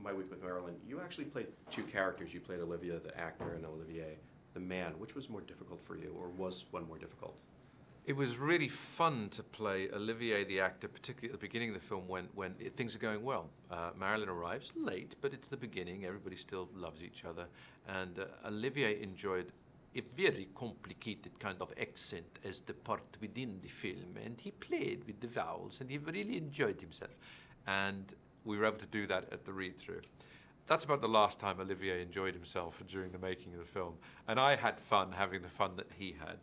My Week with Marilyn, you actually played two characters. You played Olivia, the actor, and Olivier, the man. Which was more difficult for you, or was one more difficult? It was really fun to play Olivier, the actor, particularly at the beginning of the film when things are going well. Marilyn arrives late, but it's the beginning. Everybody still loves each other. And Olivier enjoyed a very complicated kind of accent as the part within the film. And he played with the vowels, and he really enjoyed himself. And we were able to do that at the read-through. That's about the last time Olivier enjoyed himself during the making of the film. And I had fun having the fun that he had.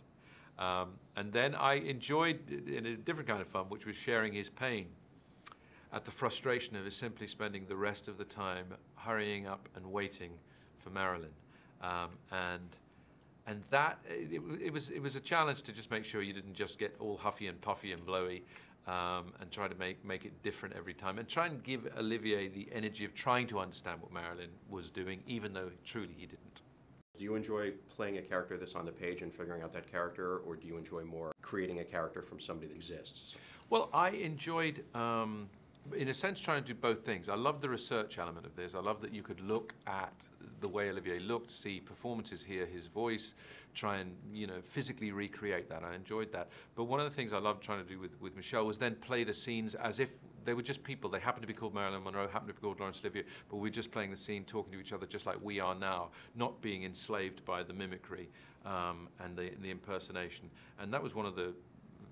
And then I enjoyed, in a different kind of fun, which was sharing his pain at the frustration of simply spending the rest of the time hurrying up and waiting for Marilyn. And that, it was a challenge to just make sure you didn't just get all huffy and puffy and blowy, and try to make it different every time, and try and give Olivier the energy of trying to understand what Marilyn was doing, even though truly he didn't. Do you enjoy playing a character that's on the page and figuring out that character, or do you enjoy more creating a character from somebody that exists? Well, I enjoyed, in a sense, trying to do both things. I loved the research element of this. I loved that you could look at the way Olivier looked, see performances here, his voice, try and physically recreate that. I enjoyed that. But one of the things I loved trying to do with Michelle was then play the scenes as if they were just people. They happened to be called Marilyn Monroe, happened to be called Laurence Olivier, but we're just playing the scene, talking to each other just like we are now, not being enslaved by the mimicry and the impersonation. And that was one of the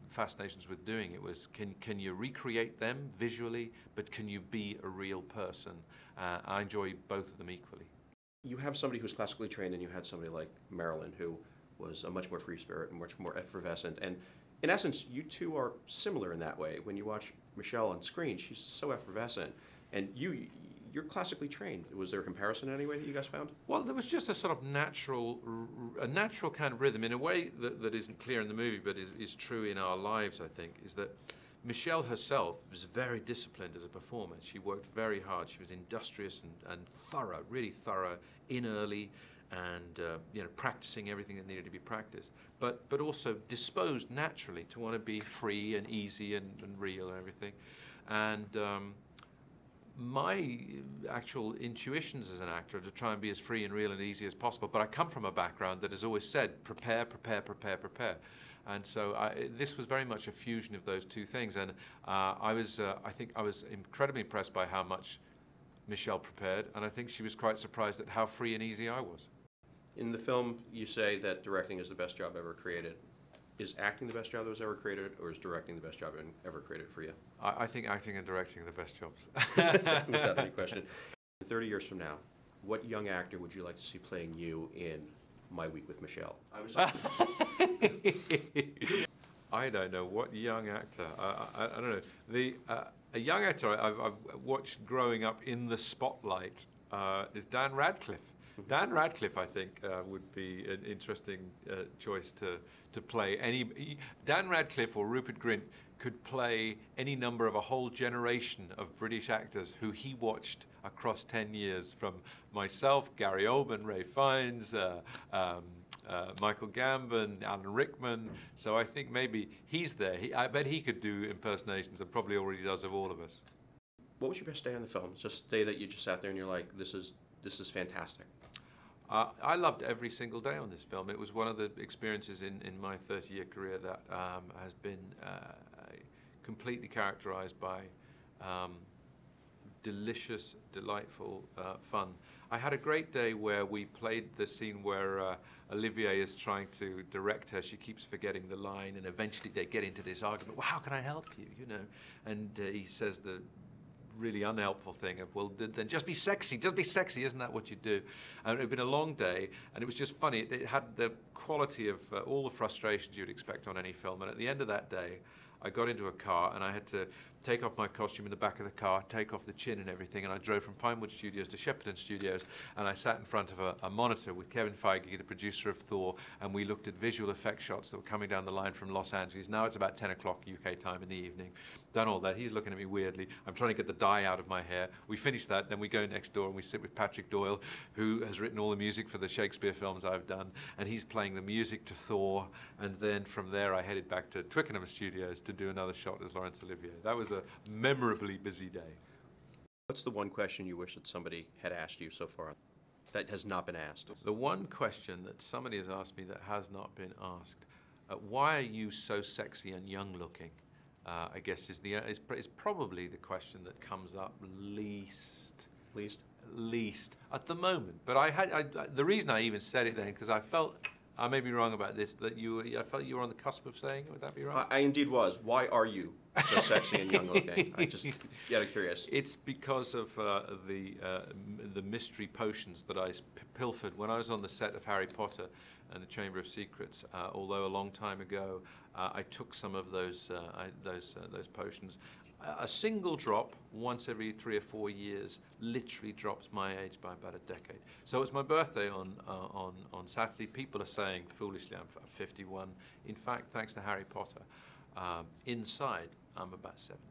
fascinations with doing it, was can you recreate them visually, but can you be a real person? I enjoy both of them equally. You have somebody who's classically trained, and you had somebody like Marilyn, who was a much more free spirit and much more effervescent. And in essence, you two are similar in that way. When you watch Michelle on screen, she's so effervescent, and you're classically trained. Was there a comparison in any way that you guys found? Well, there was just a sort of natural kind of rhythm in a way that isn't clear in the movie, but is true in our lives, I think, is that Michelle herself was very disciplined as a performer. She worked very hard. She was industrious and thorough, really thorough, in early, and practicing everything that needed to be practiced. But also disposed naturally to want to be free and easy and real and everything. And my actual intuitions as an actor are to try and be as free and real and easy as possible. But I come from a background that has always said, prepare, prepare, prepare, prepare. And so this was very much a fusion of those two things. And I think I was incredibly impressed by how much Michelle prepared. And I think she was quite surprised at how free and easy I was. In the film, you say that directing is the best job ever created. Is acting the best job that was ever created, or is directing the best job ever created for you? I think acting and directing are the best jobs. Without any question. 30 years from now, what young actor would you like to see playing you in My Week with Michelle? I don't know what young actor. I don't know. A young actor I've watched growing up in the spotlight is Dan Radcliffe. Dan Radcliffe, I think, would be an interesting choice to play. Dan Radcliffe or Rupert Grint could play any number of a whole generation of British actors who he watched across 10 years, from myself, Gary Oldman, Ray Fiennes, Michael Gambon, Alan Rickman. So I think maybe he's there. I bet he could do impersonations, and probably already does, of all of us. What was your best day on the film? Just a day that you just sat there and you're like, this is fantastic. I loved every single day on this film. It was one of the experiences in my 30-year career that has been completely characterized by delicious, delightful fun. I had a great day where we played the scene where Olivier is trying to direct her. She keeps forgetting the line, and eventually they get into this argument. Well, how can I help you? And he says the really unhelpful thing of, well, then just be sexy, isn't that what you do? And it had been a long day, and it was just funny. It had the quality of all the frustrations you'd expect on any film, and at the end of that day, I got into a car and I had to take off my costume in the back of the car, take off the chin and everything, and I drove from Pinewood Studios to Shepperton Studios, and I sat in front of a monitor with Kevin Feige, the producer of Thor, and we looked at visual effect shots that were coming down the line from Los Angeles. Now it's about 10 o'clock UK time in the evening. Done all that. He's looking at me weirdly. I'm trying to get the dye out of my hair. We finish that, then we go next door and we sit with Patrick Doyle, who has written all the music for the Shakespeare films I've done, and he's playing the music to Thor, and then from there I headed back to Twickenham Studios to do another shot as Laurence Olivier. That was a memorably busy day. What's the one question you wish that somebody had asked you so far that has not been asked? The one question that somebody has asked me that has not been asked, why are you so sexy and young looking? I guess is probably the question that comes up least at the moment. But the reason I even said it then, because I felt, I may be wrong about this, that I felt you were on the cusp of saying it. Would that be right? I indeed was. Why are you so sexy and young looking? I just get curious. It's because of the mystery potions that I pilfered when I was on the set of Harry Potter and the Chamber of Secrets. Although a long time ago, I took some of those potions. A single drop once every 3 or 4 years literally drops my age by about a decade. So it's my birthday on Saturday. People are saying foolishly I'm 51. In fact, thanks to Harry Potter, inside I'm about 70.